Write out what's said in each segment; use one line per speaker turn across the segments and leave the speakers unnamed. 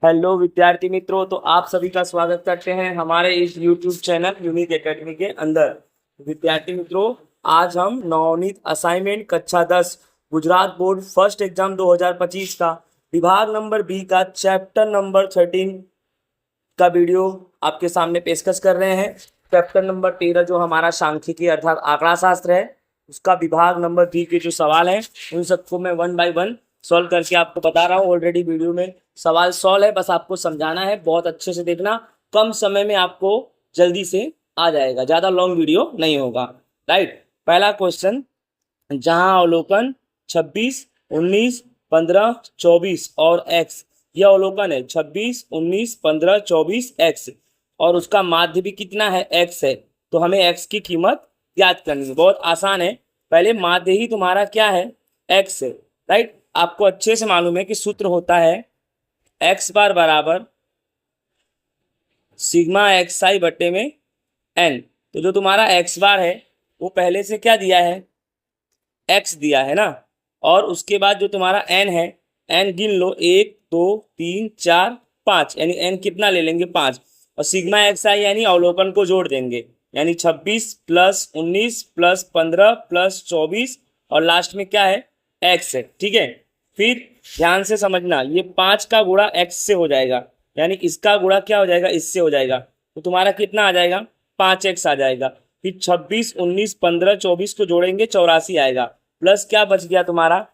Hello विद्यार्थी मित्रों, तो आप सभी का स्वागत करते हैं हमारे इस YouTube चैनल यूनिक एकेडमी के अंदर। विद्यार्थी मित्रों, आज हम नवनीत असाइनमेंट कक्षा 10 गुजरात बोर्ड फर्स्ट एग्जाम 2025 का विभाग नंबर बी का चैप्टर नंबर 13 का वीडियो आपके सामने पेशकश कर रहे हैं। चैप्टर नंबर 13 जो हमारा सांख्यिकी अर्थात आंकड़ा शास्त्र है, उसका विभाग नंबर बी के जो सवाल हैं उन सबको मैं 1 बाय 1 सॉल्व करके आपको बता रहा हूँ। ऑलरेडी वीडियो में सवाल सॉल्व है, बस आपको समझाना है। बहुत अच्छे से देखना, कम समय में आपको जल्दी से आ जाएगा, ज़्यादा लॉन्ग वीडियो नहीं होगा। राइट, पहला क्वेश्चन, जहां अवलोकन 26, 19, 15, 24 और x, यह अवलोकन है 26, 19, 15, 24 x और उसका माध्य भी कितना है, x है। तो हमें x की कीमत ज्ञात करनी है। बहुत आसान है, पहले माध्य ही तुम्हारा क्या है, x है। राइट, आपको अच्छे से मालूम है कि सूत्र होता है x बार बराबर सिग्मा एक्स आई बट्टे में n। तो जो तुम्हारा x बार है वो पहले से क्या दिया है, x दिया है ना, और उसके बाद जो तुम्हारा n है, n गिन लो, 1 2 3 4 5, यानी n कितना ले लेंगे, 5, और सिग्मा एक्स आई यानी अवलोकन को जोड़ देंगे, यानी 26 प्लस 19 प्लस 15 प्लस 24 और लास्ट में क्या है, x है। ठीक है, फिर ध्यान से समझना, ये 5 का गुणा x से हो जाएगा, यानी इसका गुणा क्या हो जाएगा, इससे हो जाएगा। तो तुम्हारा कितना आ जाएगा, 5x आ जाएगा। फिर 26 19 15 24 को जोड़ेंगे 84 आएगा, प्लस क्या बच गया तुम्हारा,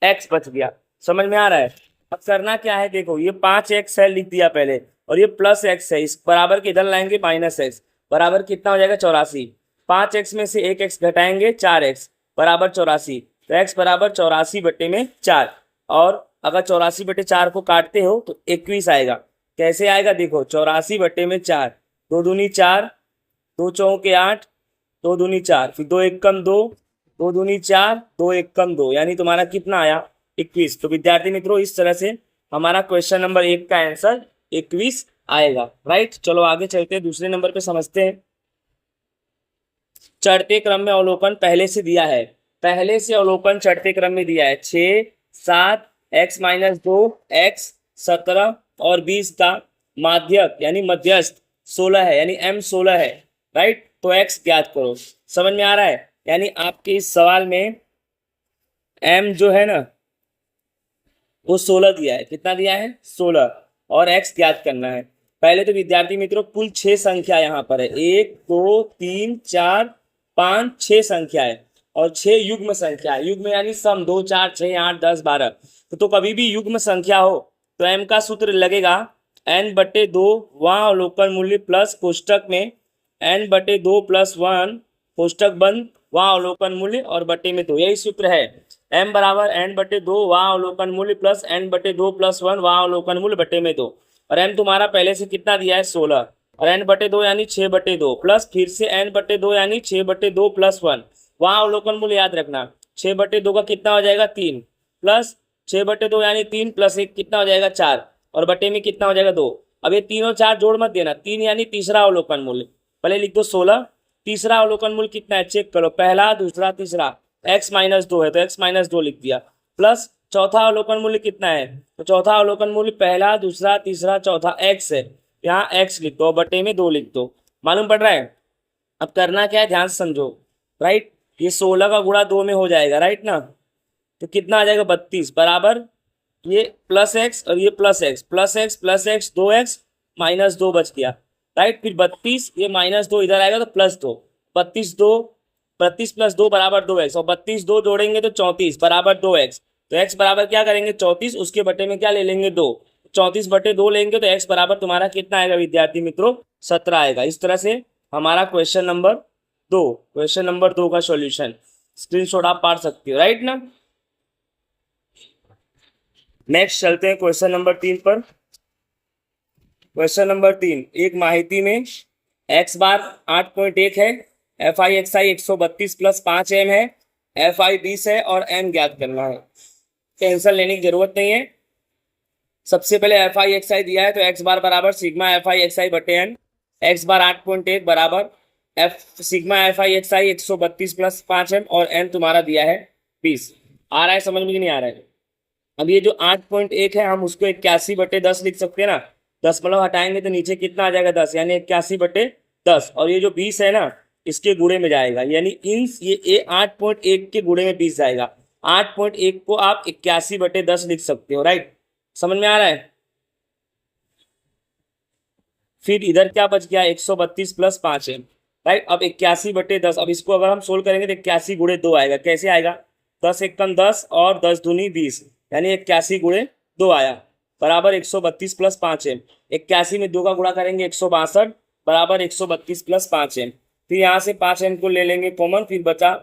x बच गया। समझ में आ रहा है। अब करना क्या है, देखो ये 5x है लिख दिया पहले, और ये प्लस x है, इस बराबर के इधर लाएंगे माइनस x, बराबर कितना हो जाएगा 84। 5x में से 1x घटाएंगे 4x बराबर 84, तो x बराबर 84 बट्टे में 4, और अगर 84 बट्टे 4 को काटते हो तो 21 आएगा। कैसे आएगा, देखो 84 बट्टे में 4, 2 दूनी 4, 2 चौके 8, 2 दूनी 4, फिर 2 एक कम 2, 2 दूनी 4, 2 एक कम 2, यानी तुम्हारा कितना आया, 21। तो विद्यार्थी मित्रों, इस तरह से हमारा क्वेश्चन नंबर 1 का आंसर 21 आएगा। राइट, चलो आगे चलते हैं, दूसरे नंबर पे समझते हैं। चढ़ते क्रम में अवलोकन पहले से दिया है, पहले से अवलोकन चढ़ते क्रम में दिया है 6, 7, x माइनस 2, x 17 और 20 का माध्यक यानी मध्यस्थ 16 है, यानी m 16 है। राइट, तो x ज्ञात करो। समझ में आ रहा है, यानी आपके इस सवाल में m जो है ना वो 16 दिया है। कितना दिया है, 16, और x ज्ञात करना है। पहले तो विद्यार्थी मित्रों कुल 6 संख्या यहाँ पर है, 1 2 3 4 5 6 संख्या है, और 6 युग्म संख्या है। युग्म यानी सम, 2 4 6 8 10 12। तो कभी भी युग्म संख्या हो तो m का सूत्र लगेगा n बटे 2 वहाँ अवलोकन मूल्य प्लस कोष्टक में n बटे 2 प्लस 1 कोष्टक बंद वहाँ अवलोकन मूल्य और बटे में 2, यही सूत्र है। m बराबर n बटे 2 वहाँ अवलोकन मूल्य प्लस n बटे 2 प्लस 1 वहाँ अवलोकन मूल्य बटे में 2, और m तुम्हारा पहले से कितना दिया है, 16, और n बटे 2 यानी 6 बटे 2 प्लस फिर से n बटे 2 यानी 6 बटे 2 प्लस 1 वहाँ अवलोकन मूल्य याद रखना, 6 बटे 2 का कितना हो जाएगा, 3, प्लस 6 बटे 2 यानी 3 प्लस 1 कितना हो जाएगा, 4, और बटे में कितना हो जाएगा, 2। अब ये 3 और 4 जोड़ मत देना, 3 यानी तीसरा अवलोकन मूल्य, पहले लिख दो 16, तीसरा अवलोकन मूल्य कितना है, चेक करो, पहला दूसरा तीसरा, x माइनस 2 है तो x माइनस 2 लिख दिया, प्लस चौथा अवलोकन मूल्य कितना है, तो चौथा अवलोकन मूल्य पहला दूसरा तीसरा चौथा x है, यहाँ x लिख दो, बटे में 2 लिख दो। मालूम पड़ रहा है। अब करना क्या है, ध्यान से समझो। राइट, ये 16 का गुणा 2 में हो जाएगा, राइट ना, तो कितना आ जाएगा, 32 बराबर ये प्लस एक्स और ये plus x, plus x plus x 2x minus 2 बच गया। राइट, फिर 32, ये माइनस 2 इधर आएगा तो प्लस 2, 32 प्लस 2 बराबर 2x, और 32 2 जोड़ेंगे तो 34 बराबर 2x, तो x बराबर क्या करेंगे, 34, उसके बटे में क्या ले लेंगे, 2, 34 बटे 2 लेंगे तो x बराबर तुम्हारा कितना आएगा विद्यार्थी मित्रों, 17 आएगा। इस तरह से हमारा क्वेश्चन नंबर 2 का सॉल्यूशन स्क्रीनशॉट आप पाड़ सकते हो। राइट ना, नेक्स्ट चलते हैं क्वेश्चन नंबर 3 पर। क्वेश्चन नंबर 3, एक माहिती में x बार 8.1 है, F I x I 132 plus 5m है, एफ आई 20 है और m ज्ञात करना है। टेंशन लेने की जरूरत नहीं है। सबसे पहले एफ आई एक्स आई दिया है तो x बार बराबर सिग्मा एफ आई एक्स आई बटे n, x बार 8.1 बराबर एफ सिग्मा एफ आई एक्स आई 132 प्लस 5m और n तुम्हारा दिया है 20। आ रहा है समझ में कि नहीं आ रहा है। अब ये जो 8.1 है हम उसको 81/10 लिख सकते हैं ना। 10 हटाएंगे तो नीचे कितना आ जाएगा 10, यानी 81/10। और ये जो 20 है ना इसके गुणे में जाएगा, यानी इन ये 8.1 के गुणे में 20 जाएगा। 8.1 को आप 81/10 लिख सकते हो, राइट। समझ में आ रहा है। फिर इधर क्या बच गया, 132 + 5 है, राइट। अब 81/10, अब इसको अगर हम सोल्व करेंगे तो 81 × 2 आएगा। कैसे आएगा, 10 एकम 10 और 10 दूनी 20, यानी 81 × 2 आया बराबर 132 + 5 है। 81 में 2 का गुणा करेंगे 162 बराबर 132 + 5 है। फिर यहाँ से 5m को ले लेंगे कॉमन, फिर बचा,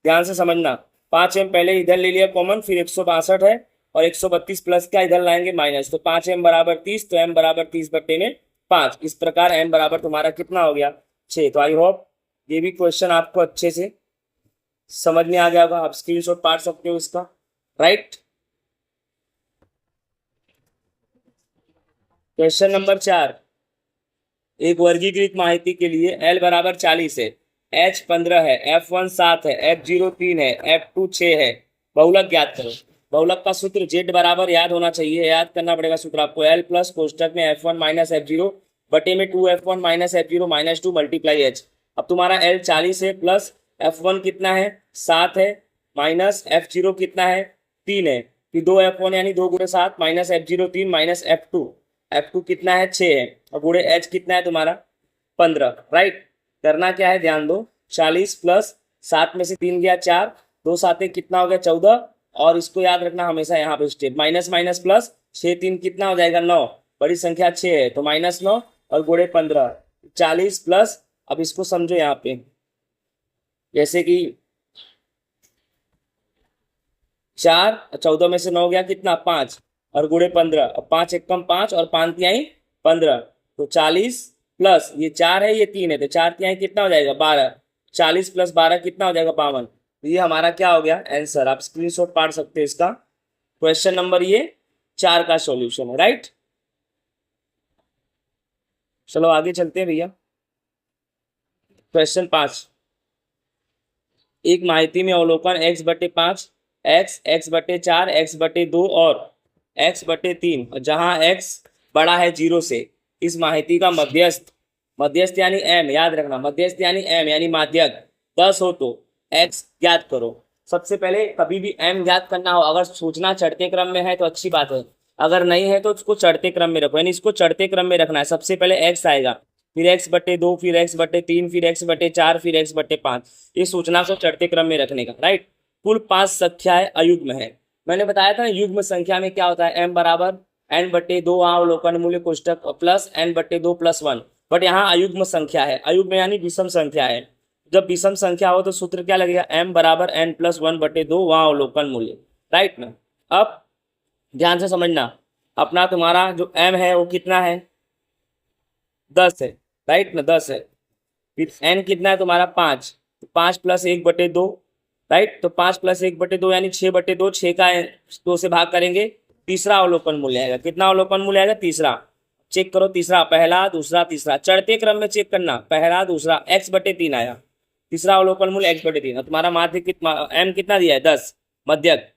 ध्यान से समझना, 5m पहले इधर ले लिया कॉमन, फिर 162 है और 132 प्लस क्या इधर लाएंगे माइनस, तो 5m बराबर 30, तो m बराबर 30/5। इस प्रकार m बराबर तुम्हारा कितना हो गया 6। तो आई होप ये भी क्वेश्चन आपको अच्छे से समझ में आ गया होगा, आप स्क्रीनशॉट पाड़ सकते हो इसका, राइट। क्वेश्चन नंबर 4, एक वर्गीकृत माहिती के लिए L बराबर 40 है, H 15 है, F1 7 है, F0 3 है, F2 6 है। बहुलक ज्ञात करो। बहुलक का सूत्र Z बराबर याद होना चाहिए, याद करना पड़ेगा सूत्र आपको। L प्लस कोष्टक में F1 माइनस F0 बटे में 2F1 minus F0 minus 2 multiply H। अब तुम्हारा L 40 है, प्लस F1 कितना है 7 है, माइनस F0 कितना है 3 है, फिर 2F1 यानी 2 × 7 माइनस F0 3 माइनस F2 कितना है 6 है, और गुणे H कितना है तुम्हारा 15, राइट। करना क्या है ध्यान दो, 40 प्लस 7 में से 3 गया 4, 2 7 कितना हो गया 14, और इसको याद रखना हमेशा यहाँ पे स्टेप, माइनस माइनस प्लस 6 3 कितना हो जाएगा 9, बड़ी संख्या 6 है तो -9 और गुणे 15, 40 प्लस, अब इसको समझो यहाँ पे, जैसे कि 4 14 में से 9 गया कितना 5 और गुणे 15, अब 5 एकम 5 और 5 तिहाई 15, तो 40 प्लस ये 4 है ये 3 है, तो 4 तिहाई कितना हो जाएगा 12, 40 + 12 कितना हो जाएगा 52। तो ये हमारा क्या हो गया आंसर, आप स्क्रीनशॉट पाड़ सकते हैं इसका। क्वेश्चन नंबर ये 4 का सॉल्यूशन है, राइट। चलो आगे चलते हैं भैया। क्वेश्चन 5, एक माहिती में अवलोकन x/5, x/4, x/2 और x/3, जहां x बड़ा है 0 से, इस माहिती का मध्यस्थ, मध्यस्थ यानी m, याद रखना मध्यस्थ यानी m यानी माध्यक 10 हो तो x ज्ञात करो। सबसे पहले कभी भी m ज्ञात करना हो, अगर सूचना चढ़ते क्रम में है तो अच्छी बात है, अगर नहीं है तो उसको चढ़ते क्रम में रखो, यानी इसको चढ़ते क्रम में रखना है। सबसे पहले x आएगा, फिर x/2, फिर x/3, फिर x/4, फिर x/5, इस सूचना को चढ़ते क्रम में रखने का, राइट। कुल 5 संख्याएं अयुग्म है। मैंने बताया था युग्म संख्या में क्या होता है, m बराबर n/2 अवलोकन मूल्य कोष्टक प्लस n/2 + 1, बट यहाँ अयुग्म संख्या है, अयुग्म यानी विषम संख्या है। जब विषम संख्या हो तो सूत्र क्या लगेगा, m बराबर n + 1/2 वहाँ अवलोकन मूल्य, राइट ना। अब ध्यान से समझना, अपना तुम्हारा जो m है वो कितना है 10 है, राइट ना 10 है, फिर n कितना है तुम्हारा 5, तो 5 + 1/2, राइट, तो 5 + 1/2 यानी 6/2, 6 का 2 से भाग करेंगे, तीसरा अवलोकन मूल्य आएगा। कितना अवलोकन मूल्य आएगा, तीसरा। चेक करो, तीसरा, पहला दूसरा तीसरा, चढ़ते क्रम में चेक करना, पहला दूसरा x/3 आया, तीसरा अवलोकन मूल्य x/3। तुम्हारा माध्य कितना m कितना दिया है 10, मध्यक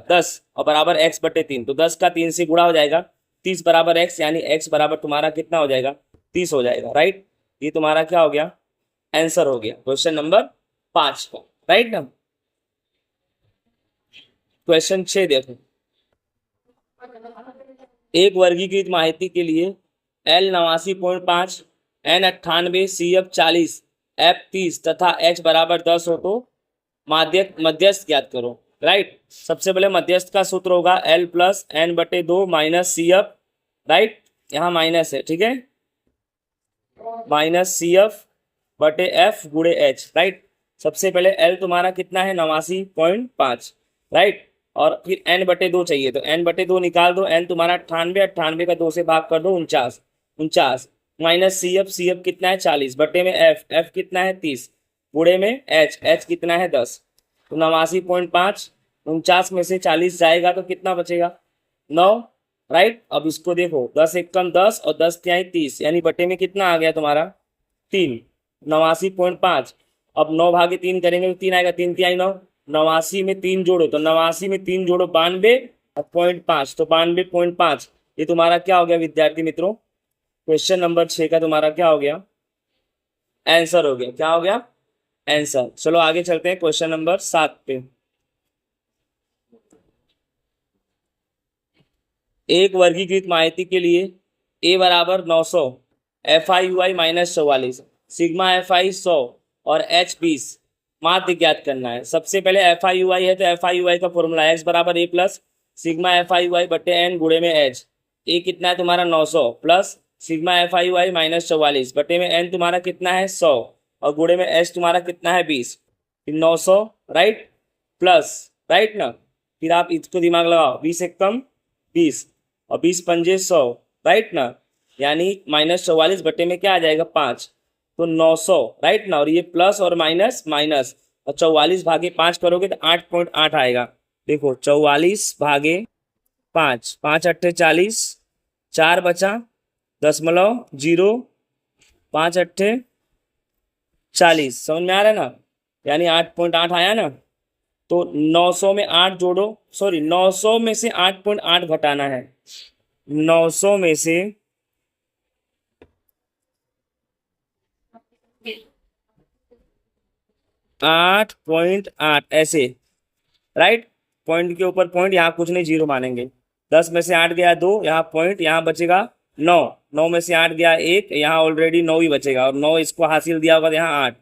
10 और बराबर x/3, तो 10 का 3 से गुणा हो जाएगा, 30 बराबर x, यानी x बराबर तुम्हारा कितना हो जाएगा 30 हो जाएगा, राइट। ये तुम्हारा क्या हो गया आंसर हो गया क्वेश्चन नंबर 5 का, राइट ना। क्वेश्चन 6 देखो, एक वर्गीकृत माहिती के लिए L 89.5, N 98, CF 40, F 30 तथा H बराबर 10 हो तो मध्यस्थ ज्ञात करो, राइट। सबसे पहले मध्यस्थ का सूत्र होगा L + n/2 minus CF, right, यहाँ माइनस है, ठीक है, माइनस CF/F गुणे H, राइट। सबसे पहले L तुम्हारा कितना है 89.5, राइट, और फिर n/2 चाहिए, तो n/2 निकाल दो, n तुम्हारा 98, 98 का 2 से भाग कर दो 49, माइनस CF कितना है 40 बटे में f कितना है 30 गुणे में h कितना है 10, तो 89.5, 49 में से 40 जाएगा तो कितना बचेगा 9, राइट। अब इसको देखो 10 एकम 10 और 10 तिहाई 30, यानी बटे में कितना आ गया तुम्हारा 3, 89.5। अब 9 / 3 करेंगे तो 3 आएगा, 3 तिहाई 9, 89 में 3 जोड़ो तो 89 में 3 जोड़ो 92 और 0.5 तो 92.5। ये तुम्हारा क्या हो गया विद्यार्थी मित्रों, क्वेश्चन नंबर 6 का तुम्हारा क्या हो गया, आंसर हो गया। क्या हो गया, आंसर। चलो आगे चलते हैं क्वेश्चन नंबर 7 पे। एक वर्गीकृत माहिती के लिए ए बराबर 900, F I U I -44, sigma F आई 100 और एच 20 माध्य ज्ञात करना है। सबसे पहले एफ आई यू आई है तो एफ आई यू आई का फॉर्मूला एक्स बराबर A plus sigma F I U I बटे एन गुणे में एच। ए कितना है तुम्हारा 900 plus sigma F I U I -44 बटे में एन तुम्हारा कितना है 100 और गुणे में एच तुम्हारा कितना है 20। 900 राइट प्लस राइट ना, फिर आप इसको दिमाग लगाओ, 20 एक कम 20 और 20 पंजे 100 राइट ना, यानी -44 बटे में क्या आ जाएगा 5, तो 900 राइट ना। और ये प्लस और माइनस माइनस और 44 भागे 5 करोगे तो 8.8 आएगा। देखो 44 भागे 5, 5 अट्ठे 40, 4 बचा 0.0, 5 अट्ठे 40, समझ में आ रहा है ना, यानी 8.8 आया ना। तो 900 में 8 जोड़ो, सॉरी 900 में से 8.8 घटाना है, 900 में से 8.8 ऐसे राइट, पॉइंट के ऊपर पॉइंट, यहाँ कुछ नहीं जीरो मानेंगे। 10 में से 8 गया 2, यहाँ पॉइंट, यहाँ बचेगा 9, 9 में से 8 गया 1, यहाँ ऑलरेडी 9 ही बचेगा और 9 इसको हासिल दिया होगा तो यहाँ 8,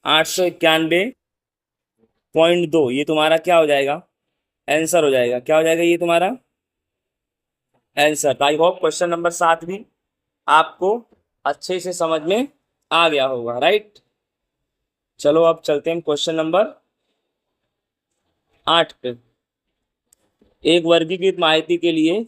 891.2 ये तुम्हारा क्या हो जाएगा, आंसर हो जाएगा। क्या हो जाएगा ये तुम्हारा answer. I hope question number 7 भी आपको अच्छे से समझ में आ गया होगा राइट। चलो अब चलते हैं क्वेश्चन नंबर 8 पे। एक वर्गीकृत माहिती के लिए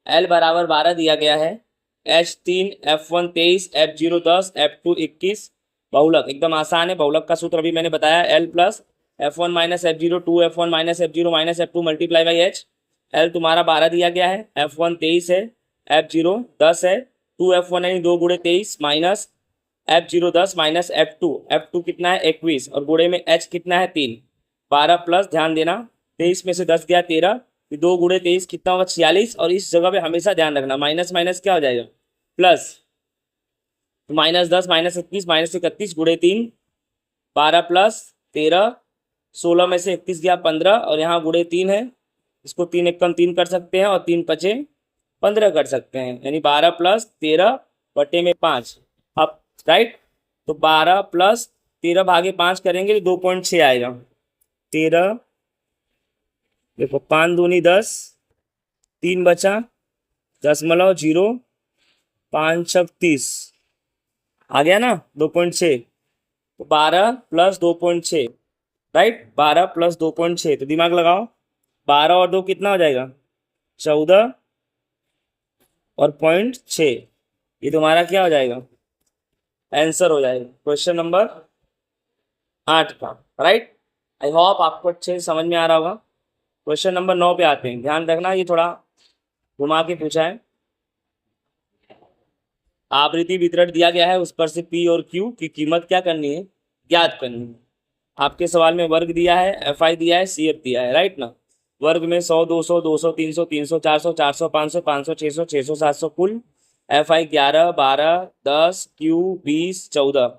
L बराबर 12 दिया गया है, H3 F1 23 F0 10 F2 21 बहुलक एकदम आसान है। बहुलक का सूत्र अभी मैंने बताया, L plus F1 minus F0 2 F1 minus F0 minus F2 multiply by H। L तुम्हारा 12 दिया गया है, F1 23 है, F0 10 है, 2 F1 यानी 2 गुणे 23 माइनस F0 10 माइनस F2 कितना है 21 और गुणे में H कितना है 3। 12 प्लस ध्यान देना 23 में से 10 गया 13, 2 गुणे 23 कितना होगा 46 और इस जगह पे हमेशा ध्यान रखना माइनस माइनस क्या हो जाएगा प्लस, तो -10 -21 -31 गुणे 3, 12 प्लस 13, 16 में से 31 गया 15 और यहाँ गुणे 3 है, इसको 3 एक कम 3 कर सकते हैं और 3 पचे 15 कर सकते हैं, यानी 12 प्लस 13 बटे में 5 अब राइट। तो 12 प्लस 13 भागे 5 करेंगे तो 2.6 आएगा। 13 देखो 5 दूनी 10, 3 बचा 0.0, 5 छक 30 आ गया ना 2.6, तो 12 प्लस 2.6 राइट, 12 प्लस 2.6 तो दिमाग लगाओ 12 और 2 कितना हो जाएगा 14 और 0.6 ये तुम्हारा क्या हो जाएगा आंसर हो जाएगा क्वेश्चन नंबर 8 का राइट। आई होप आपको अच्छे से समझ में आ रहा होगा। क्वेश्चन नंबर 9 पे आते हैं, ध्यान रखना ये थोड़ा घुमा के पूछा है। आवृत्ति वितरण दिया गया है, उस पर से P और Q की कीमत क्या करनी है ज्ञात करनी है। आपके सवाल में वर्ग दिया है, FI दिया है, CF दिया है राइट ना। वर्ग में 100 200 200 300 300 400 400 500 500 600 600 700 कुल FI 11 12 10 Q 20 14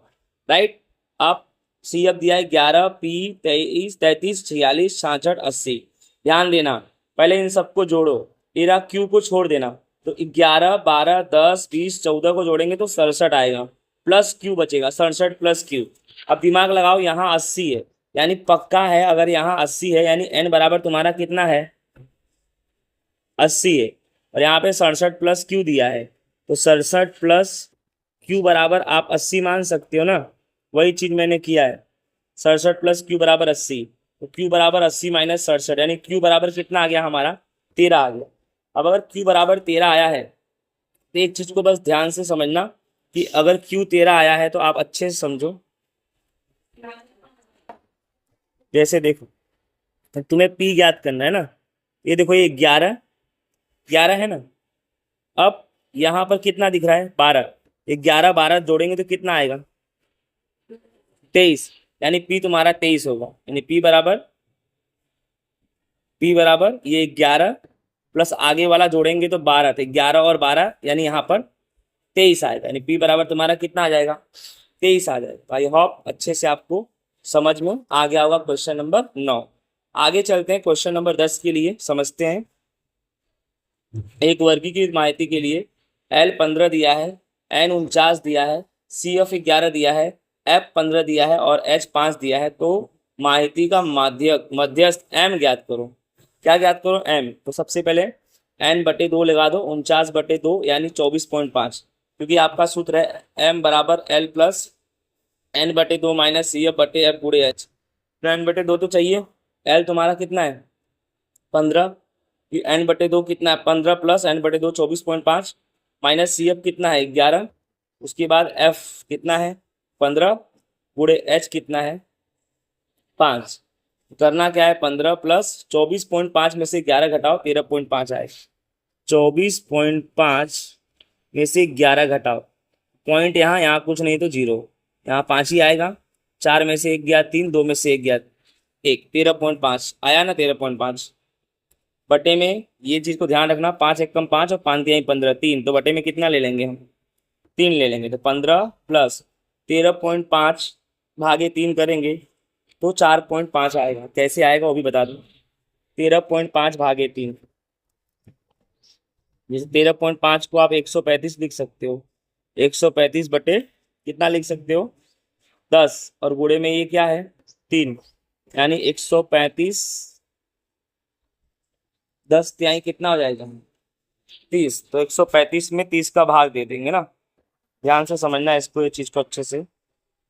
राइट। अब CF दिया है 11 P 23 33 46 66 80। ध्यान देना पहले इन सबको जोड़ो, तेरा Q को छोड़ देना, तो 11 12 10 20 14 को जोड़ेंगे तो 67 आएगा, प्लस Q बचेगा 67 प्लस Q। अब दिमाग लगाओ यहाँ 80 है, यानी पक्का है अगर यहाँ 80 है यानी n बराबर तुम्हारा कितना है 80 है और यहाँ पे 67 प्लस Q दिया है, तो 67 प्लस Q बराबर आप 80 मान सकते हो ना, वही चीज मैंने किया है। 67 प्लस Q बराबर 80, तो Q बराबर 80 माइनस 67 यानी Q बराबर कितना आ गया हमारा 13 आ गया। अब अगर Q बराबर 13 आया है तो एक चीज को बस ध्यान से समझना कि अगर Q 13 आया है तो आप अच्छे से समझो। जैसे देखो तुम्हें P ज्ञात करना है ना, ये देखो ये 11 11 है ना, अब यहाँ पर कितना दिख रहा है 12, 11 12 जोड़ेंगे तो कितना आएगा 23, यानी P तुम्हारा 23 होगा, यानी P बराबर ये 11 प्लस आगे वाला जोड़ेंगे तो 12 थे, 11 और 12 यानी यहाँ पर 23 आएगा, यानी पी बराबर तुम्हारा कितना आ जाएगा, 23 आ जाएगा। आई होप अच्छे से आपको समझ में आ गया होगा क्वेश्चन नंबर 9। आगे चलते हैं क्वेश्चन नंबर 10 के लिए, समझते हैं। एक वर्गीकृत माहिती के लिए L 15 दिया है, N 49 दिया है, CF 11 दिया है, F 15 दिया है और H 5 दिया है, तो माहिती का मध्यस्थ M ज्ञात करो। क्या ज्ञात करो, M। तो सबसे पहले N/2 लगा दो, 49/2 यानी 24.5, क्योंकि आपका सूत्र है M बराबर L plus N/2 minus CF/F पूरे H। तो N/2 तो चाहिए, L तुम्हारा कितना है 15, N/2 कितना है 15 प्लस N/2 24.5 माइनस CF कितना है 11, उसके बाद F कितना है 15 पूरे H कितना है 5। करना क्या है, 15 प्लस 24.5 में से 11 घटाओ 13.5 आएगा। 24.5 में से 11 घटाओ, पॉइंट यहाँ कुछ नहीं तो 0, यहाँ 5 ही आएगा। 4 में से 1 गया 3, 2 में से 1 गया 1, 13.5 आया ना, 13.5 बटे में, ये चीज को ध्यान रखना, 5 एकम 5 और 5 दिया 15, 3, तो बटे में कितना ले लेंगे हम, 3 ले लेंगे। तो 15 प्लस 13.5 भागे 3 करेंगे तो 4.5 आएगा। कैसे आएगा वो भी बता दो, 13.5 भागे 3, जैसे 13.5 को आप 135 लिख सकते हो, 135 बटे कितना लिख सकते हो 10, और गुणे में ये क्या है 3, यानी 135 10 तिहाई कितना हो जाएगा 30। तो 135 में 30 का भाग दे देंगे ना, ध्यान से समझना इसको, ये चीज को अच्छे से।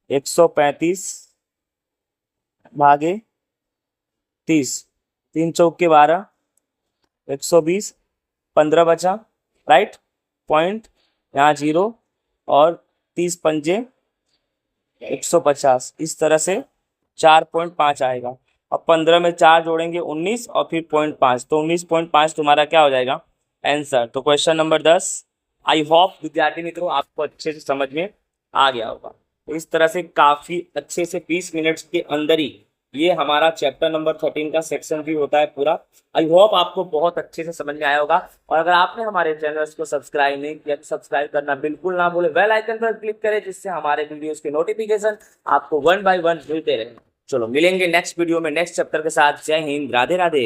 135 भागे 30, 3 चौक के 12, 120, 15 बचा, राइट, पॉइंट यहाँ 0 और 30 पंजे 150, इस तरह से 4.5 आएगा। अब 15 में 4 जोड़ेंगे 19 और फिर 0.5, तो 19.5 तुम्हारा क्या हो जाएगा आंसर। तो क्वेश्चन नंबर 10, आई होप विद्यार्थी मित्रों आपको अच्छे से समझ में आ गया होगा। तो इस तरह से काफी अच्छे से 20 मिनट्स के अंदर ही ये हमारा चैप्टर नंबर 13 का सेक्शन भी होता है पूरा। आई होप आपको बहुत अच्छे से समझ में आया होगा। और अगर आपने हमारे चैनल्स को सब्सक्राइब नहीं किया तो सब्सक्राइब करना बिल्कुल ना भूले, बेल आइकन पर क्लिक करें जिससे हमारे वीडियोस के नोटिफिकेशन आपको 1 by 1 मिलते रहे। चलो मिलेंगे नेक्स्ट वीडियो में नेक्स्ट चैप्टर के साथ। जय हिंद, राधे राधे।